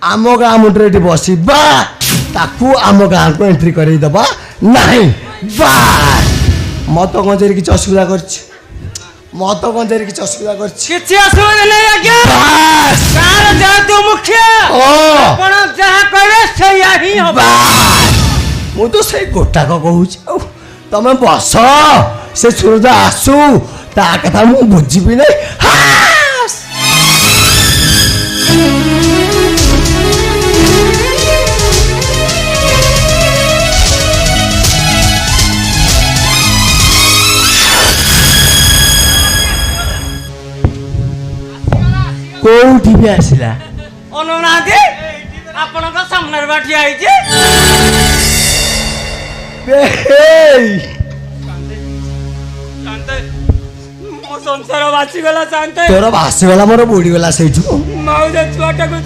आम गाँ मुंडे ये बसवा ताकू आम गाँ को एंट्री करदबा नहीं बास मत गंजेरी किसी असुविधा कर मत गंजेरी किसी असुविधा कर किसी असुविधा नहीं आज्ञा बास कार जेतु मुखिया आपण जहा करे सैया ही हो मु तो से गोटाक कहूँ तमें बस से सूरज आसू ता कथा मु बुझी नहीं हास कोठी भी आसिला अनुनादी आपण का सामने बाठी आई जे मो संसार बासी गला जानते तोर भासी गला मोर बुड़ी गला से मौज छुआटा को